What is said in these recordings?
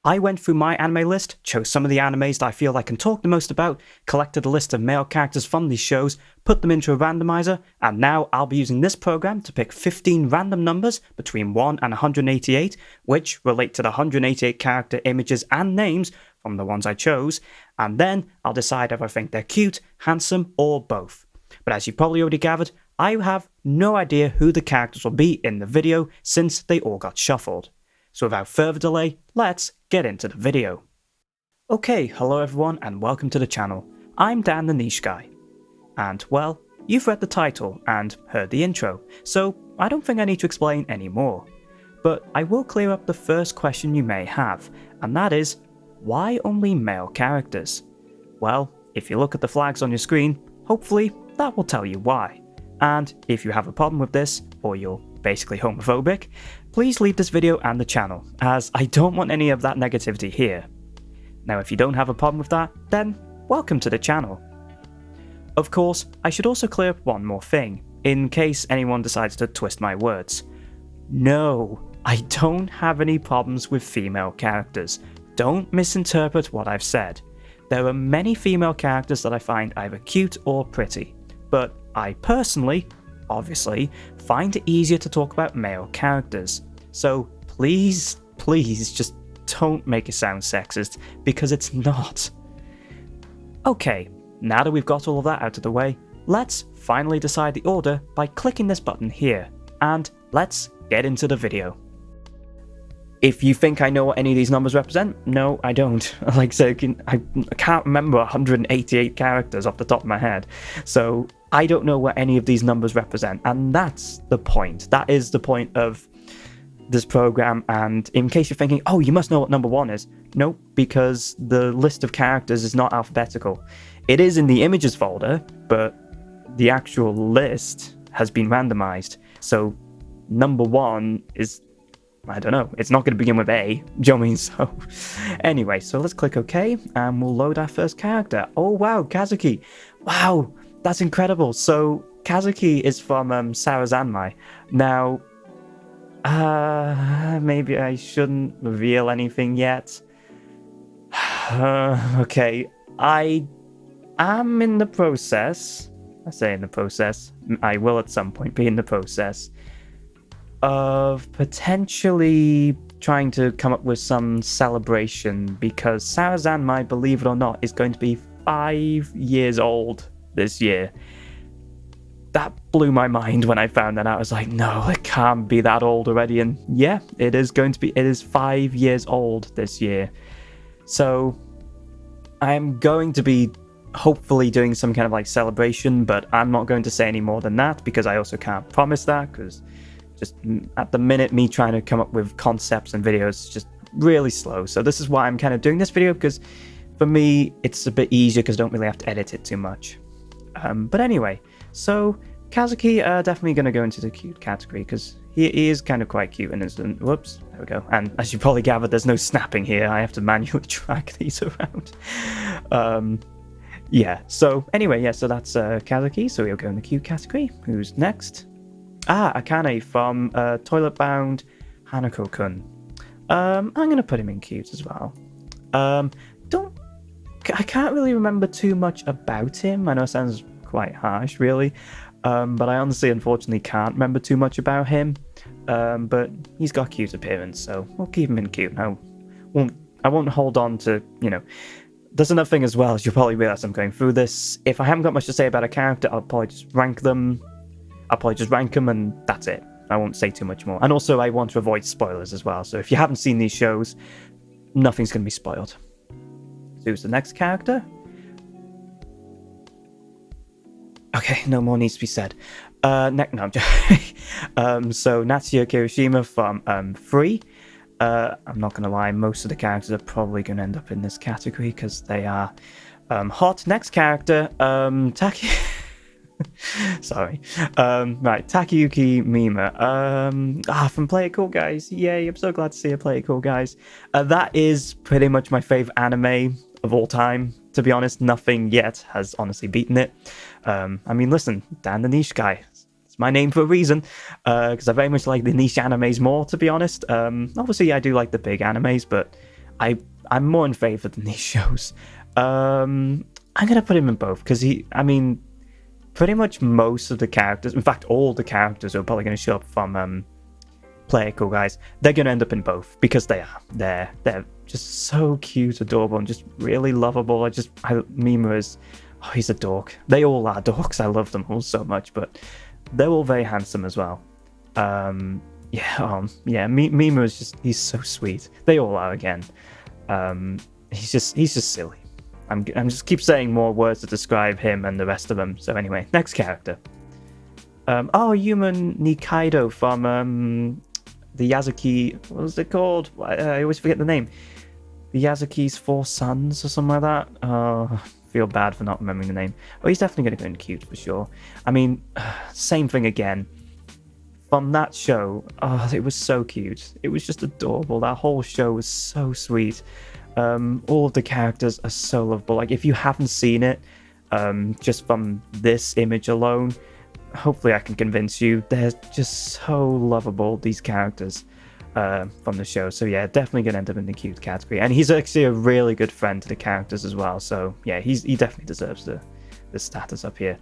I went through my anime list, chose some of the animes that I feel I can talk the most about, collected a list of male characters from these shows, put them into a randomizer, and now I'll be using this program to pick 15 random numbers between 1 and 188, which relate to the 188 character images and names from the ones I chose, and then I'll decide if I think they're cute, handsome, or both. But as you probably already gathered, I have no idea who the characters will be in the video since they all got shuffled. So without further delay, let's get into the video. Okay, hello everyone and welcome to the channel. I'm Dan the Niche Guy. And well, you've read the title and heard the intro, so I don't think I need to explain any more. But I will clear up the first question you may have, and that is, why only male characters? Well, if you look at the flags on your screen, hopefully that will tell you why. And if you have a problem with this, or you're basically homophobic, please leave this video and the channel, as I don't want any of that negativity here. Now if you don't have a problem with that, then welcome to the channel. Of course, I should also clear up one more thing, in case anyone decides to twist my words. No, I don't have any problems with female characters. Don't misinterpret what I've said. There are many female characters that I find either cute or pretty, but I personally, obviously, find it easier to talk about male characters. So please just don't make it sound sexist, because it's not. Okay, now that we've got all of that out of the way, let's finally decide the order by clicking this button here, and let's get into the video. If you think I know what any of these numbers represent, no, I don't. Like I said, I can't remember 188 characters off the top of my head, so I don't know what any of these numbers represent, and that's the point. That is the point of this program, and in case you're thinking, oh, you must know what number 1 is. Nope, because the list of characters is not alphabetical. It is in the images folder, but the actual list has been randomized, so number 1 is, I don't know, it's not going to begin with A, do you know what I mean? So, anyway, so let's click OK, and we'll load our first character. Oh wow, Kazuki. Wow, that's incredible. So, Kazuki is from Sarazanmai. Now, maybe I shouldn't reveal anything yet. Okay, I am in the process, I say in the process, I will at some point be in the process of potentially trying to come up with some celebration, because Sarazanmai, believe it or not, is going to be 5 years old this year. That blew my mind when I found that out. I was like, no, it can't be that old already. And yeah, it is 5 years old this year. So I'm going to be hopefully doing some kind of like celebration, but I'm not going to say any more than that, because I also can't promise that, because just at the minute, me trying to come up with concepts and videos is just really slow. So this is why I'm kind of doing this video, because for me, it's a bit easier because I don't really have to edit it too much. But anyway, so Kazuki definitely going to go into the cute category, because he is kind of quite cute. And whoops, there we go. And as you probably gathered, there's no snapping here. I have to manually track these around. Yeah, so anyway, yeah, so that's Kazuki. So he'll go in the cute category. Who's next? Akane from Toilet Bound Hanako-kun. I'm going to put him in cute as well. I can't really remember too much about him. I know it sounds quite harsh, really. But I honestly, unfortunately, can't remember too much about him. But he's got a cute appearance, so we'll keep him in cute. I won't hold on to, There's another thing as well, as you'll probably realize I'm going through this. If I haven't got much to say about a character, I'll probably just rank them. And that's it. I won't say too much more. And also, I want to avoid spoilers as well. So if you haven't seen these shows, nothing's going to be spoiled. So who's the next character? Okay, no more needs to be said. No, I'm joking. So Natsuya Kirishima from Free. I'm not going to lie, most of the characters are probably going to end up in this category because they are hot. Next character, Taki. Sorry. Right, Takayuki Mima. From Play It Cool Guys. Yay, I'm so glad to see you, Play It Cool Guys. That is pretty much my favorite anime of all time. To be honest, nothing yet has honestly beaten it. I mean, listen, Dan the Niche Guy. It's my name for a reason, because I very much like the niche animes more, to be honest. Obviously, I do like the big animes, but I'm more in favor than these shows. I'm gonna put him in both because pretty much most of the characters, in fact, all the characters who are probably going to show up from Play It Cool Guys, they're going to end up in both because they're just so cute, adorable, and just really lovable. Mima is, he's a dork. They all are dorks. I love them all so much, but they're all very handsome as well. Mima is he's so sweet. They all are again. He's just silly. I'm just keep saying more words to describe him and the rest of them. So anyway, next character. Human Nikaido from the Yazuki. What was it called? I always forget the name. The Yazuki's Four Sons or something like that. I feel bad for not remembering the name. Oh, he's definitely going to go in cute for sure. Same thing again. From that show, it was so cute. It was just adorable. That whole show was so sweet. All of the characters are so lovable. Like, if you haven't seen it, just from this image alone, hopefully I can convince you. They're just so lovable, these characters from the show. So yeah, definitely gonna end up in the cute category. And he's actually a really good friend to the characters as well. So yeah, he definitely deserves the status up here.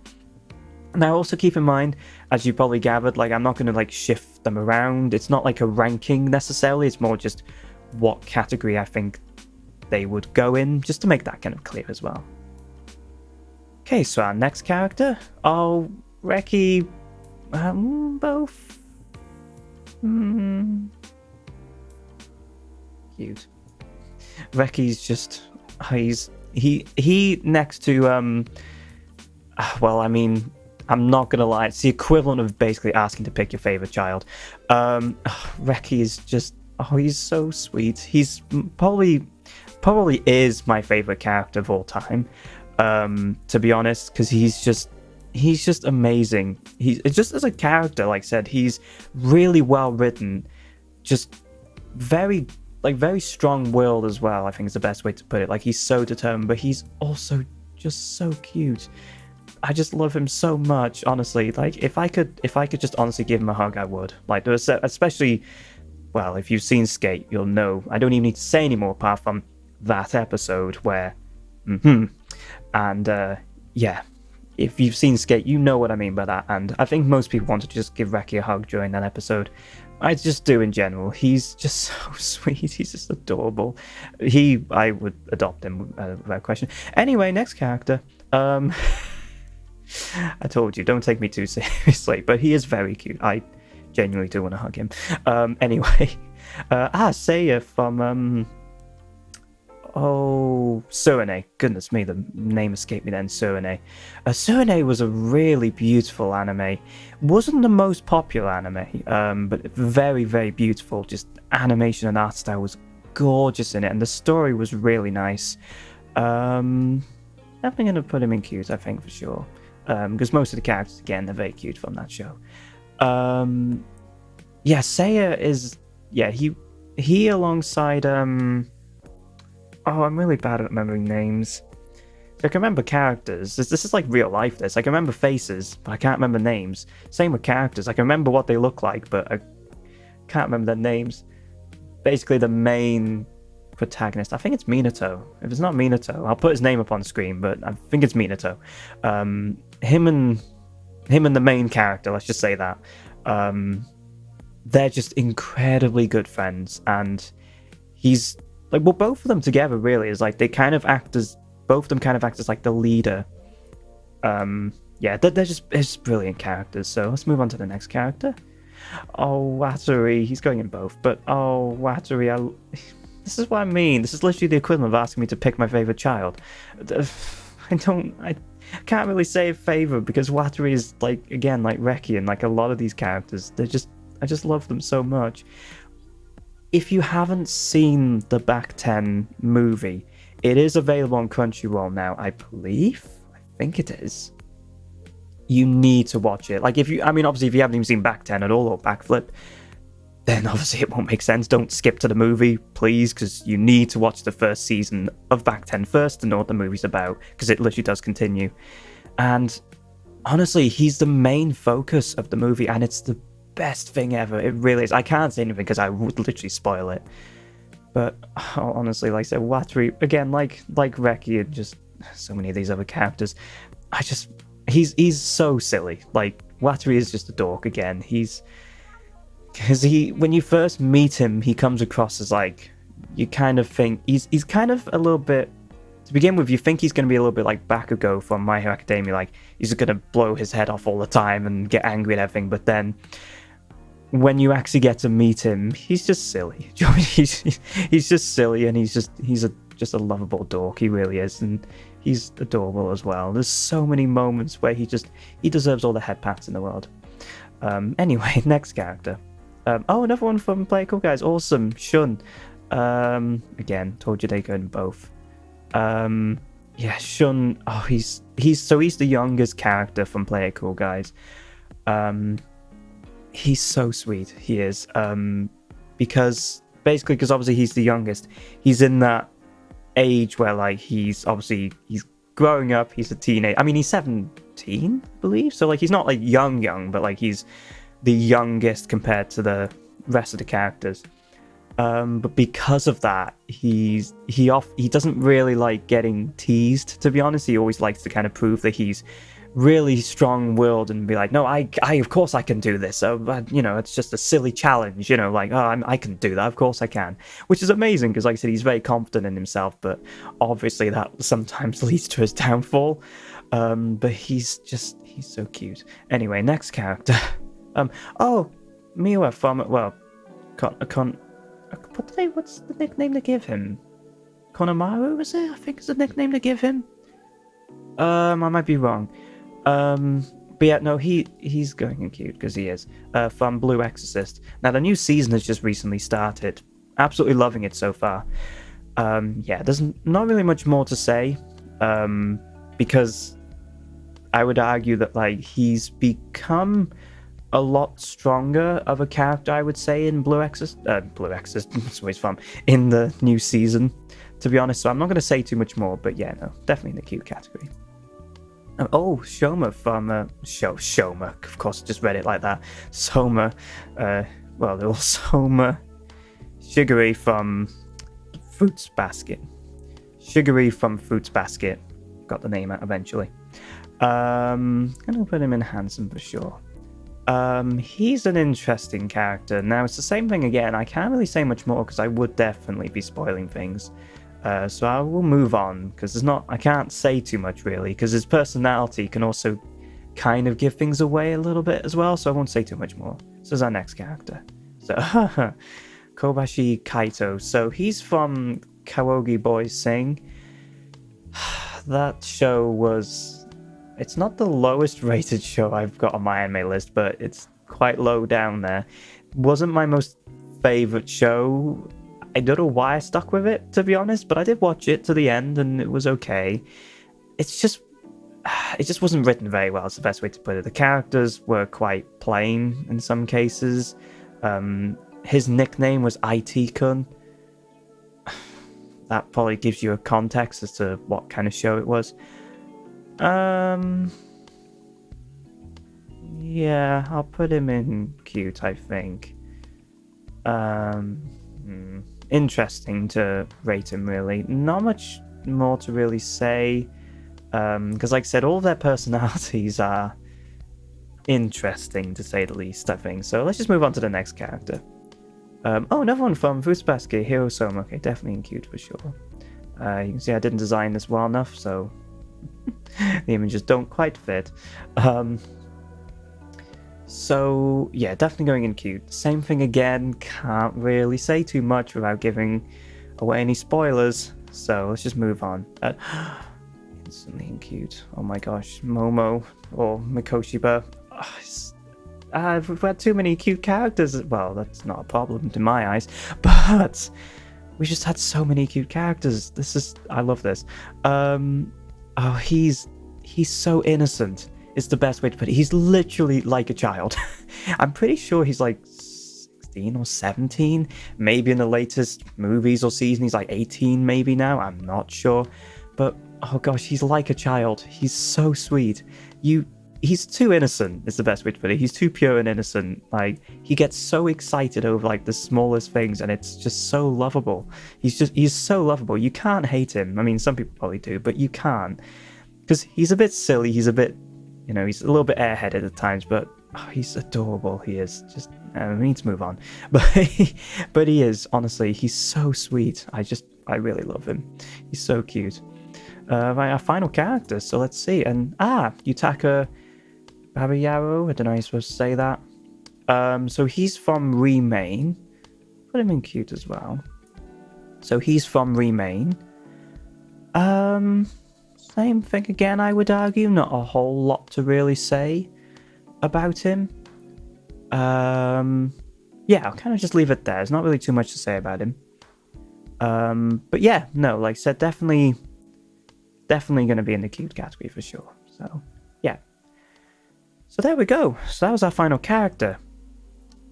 Now, also keep in mind, as you probably gathered, like, I'm not going to shift them around. It's not like a ranking necessarily. It's more just what category I think they would go in, just to make that kind of clear as well. Okay, so our next character. Reki. Both. Cute. Reki's just. He next to. I'm not gonna lie, it's the equivalent of basically asking to pick your favorite child. Reki is just, he's so sweet. He's probably is my favorite character of all time, to be honest, because he's just amazing. He's just, as a character, like I said, he's really well written, just very strong-willed as well, I think is the best way to put it. Like, he's so determined, but he's also just so cute. I just love him so much, honestly. Like, if I could just honestly give him a hug, I would. Like, especially, well, if you've seen Skate, you'll know. I don't even need to say anymore apart from that episode where, if you've seen Skate, you know what I mean by that. And I think most people want to just give Reki a hug during that episode. I just do in general. He's just so sweet. He's just adorable. I would adopt him without question. Anyway, next character. I told you, don't take me too seriously, but he is very cute. I genuinely do want to hug him. Anyway, Seiya from Surene. Goodness me, the name escaped me then. Surene. Surene was a really beautiful anime. Wasn't the most popular anime, but very, very beautiful. Just animation and art style was gorgeous in it, and the story was really nice. Definitely gonna put him in cute, I think, for sure. Because most of the characters, again, they're very cute from that show. Seiya is, he alongside, I'm really bad at remembering names. So I can remember characters. This is like real life, this. I can remember faces, but I can't remember names. Same with characters. I can remember what they look like, but I can't remember their names. Basically, the main protagonist, I think it's Minato. If it's not Minato, I'll put his name up on screen, but I think it's Minato. Him and the main character, let's just say that, they're just incredibly good friends, and he's like, well, both of them together really is like, both of them kind of act as like the leader. They're just brilliant characters. So let's move on to the next character. Wataru, he's going in both, but Wataru, this is what I mean. This is literally the equivalent of asking me to pick my favorite child. I can't really say a favorite because Wataru is like Reki and like a lot of these characters. I just love them so much. If you haven't seen the Back 10 movie, it is available on Crunchyroll now, I believe. I think it is. You need to watch it. Like, obviously, if you haven't even seen Back 10 at all or Backflip, then obviously it won't make sense. Don't skip to the movie, please, because you need to watch the first season of Back 10 first to know what the movie's about, because it literally does continue. And honestly, he's the main focus of the movie, and it's the best thing ever. It really is. I can't say anything because I would literally spoil it. But honestly, like I said, Watari, again, like Reki and just so many of these other characters, he's so silly. Like, Watari is just a dork again. Because when you first meet him, he comes across as like, you kind of think he's kind of a little bit, to begin with, you think he's going to be a little bit like Bakugo from My Hero Academia, like he's going to blow his head off all the time and get angry at everything. But then when you actually get to meet him, he's just silly. He's just silly, and he's just a lovable dork. He really is, and he's adorable as well. There's so many moments where he deserves all the head pats in the world. Anyway, next character. Another one from Play Cool Guys. Awesome, Shun. Again, told you they go in both. Shun. Oh, he's the youngest character from Play It Cool Guys. He's so sweet. He is. Because obviously he's the youngest. He's in that age where like he's growing up. He's a teenager. I mean, he's 17, I believe. So like he's not like young, but like he's the youngest compared to the rest of the characters. But because of that, he doesn't really like getting teased, to be honest. He always likes to kind of prove that he's really strong-willed and be like, no, I of course I can do this. So, it's just a silly challenge, like, oh, I can do that. Of course I can, which is amazing because, like I said, he's very confident in himself. But obviously, that sometimes leads to his downfall. But he's so cute. Anyway, next character. Miwa from what's the nickname to give him? Konamaru, is it? I think it's the nickname to give him. I might be wrong. But yeah, no, he's going in cute because he is. From Blue Exorcist. Now the new season has just recently started. Absolutely loving it so far. There's not really much more to say. Because I would argue that like he's become a lot stronger of a character, I would say, in Blue Exorcist, that's where he's from, in the new season, to be honest. So I'm not going to say too much more, but yeah, no, definitely in the cute category. Shoma from Shoma, of course, I just read it like that. Soma, they're all Soma. Shiguri from Fruits Basket. Got the name out eventually. I'm gonna put him in handsome for sure. He's an interesting character. Now, it's the same thing again. I can't really say much more because I would definitely be spoiling things. So I will move on because I can't say too much really because his personality can also kind of give things away a little bit as well. So I won't say too much more. So is our next character. So, Kobashi Kaito. So he's from Kawogi Boys Sing. That show it's not the lowest rated show I've got on my anime list, but it's quite low down there. It wasn't my most favorite show. I don't know why I stuck with it, to be honest, but I did watch it to the end and it was okay. It just wasn't written very well, is the best way to put it. The characters were quite plain in some cases. His nickname was IT-kun. That probably gives you a context as to what kind of show it was. Yeah, I'll put him in cute, I think. Interesting to rate him, really. Not much more to really say, because like I said, all their personalities are interesting, to say the least, I think. So let's just move on to the next character. Another one from Fruits Basket, Hiro Soma. Okay, definitely in cute for sure. You can see I didn't design this well enough, so the images don't quite fit. So yeah, definitely going in cute. Same thing again, can't really say too much without giving away any spoilers. So let's just move on. Instantly in cute. Oh my gosh, Momo or Mikoshiba. We've had too many cute characters. Well, that's not a problem in my eyes, but we just had so many cute characters. I love this. He's so innocent. It's the best way to put it. He's literally like a child. I'm pretty sure he's like 16 or 17. Maybe in the latest movies or season he's like 18 maybe now. I'm not sure. But oh gosh, he's like a child. He's so sweet. he's too innocent is the best way to put it. He's too pure and innocent. Like, he gets so excited over like the smallest things, and it's just so lovable. He's so lovable. You can't hate him. I mean, some people probably do, but you can't, because he's a bit silly. He's a bit, he's a little bit airheaded at times, but he's adorable. He is. Just we need to move on, but he is, honestly, he's so sweet. I really love him. He's so cute. Our final character, so let's see. And Yutaka Babayaro, I don't know how you're supposed to say that. So he's from Remain. Put him in cute as well. So he's from Remain. Same thing again, I would argue. Not a whole lot to really say about him. Yeah, I'll kind of just leave it there. There's not really too much to say about him. But yeah, no, like I said, definitely going to be in the cute category for sure. So yeah. So there we go. So that was our final character.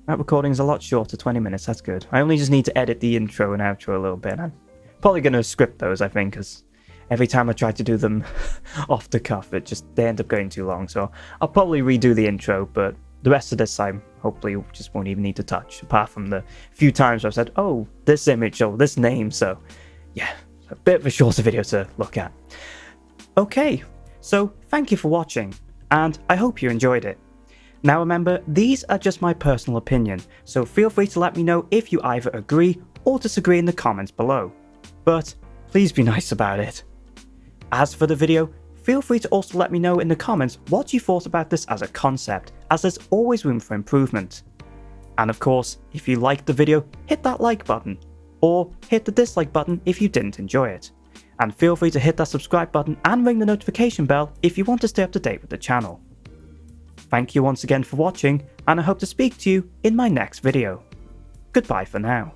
That recording is a lot shorter, 20 minutes. That's good. I only just need to edit the intro and outro a little bit. I'm probably going to script those, I think, because every time I try to do them off the cuff, they end up going too long. So I'll probably redo the intro, but the rest of this time, hopefully, just won't even need to touch, apart from the few times I've said, oh, this image, or this name. So yeah, a bit of a shorter video to look at. Okay, so thank you for watching, and I hope you enjoyed it. Now remember, these are just my personal opinion, so feel free to let me know if you either agree or disagree in the comments below. But please be nice about it. As for the video, feel free to also let me know in the comments what you thought about this as a concept, as there's always room for improvement. And of course, if you liked the video, hit that like button, or hit the dislike button if you didn't enjoy it. And feel free to hit that subscribe button and ring the notification bell if you want to stay up to date with the channel. Thank you once again for watching, and I hope to speak to you in my next video. Goodbye for now.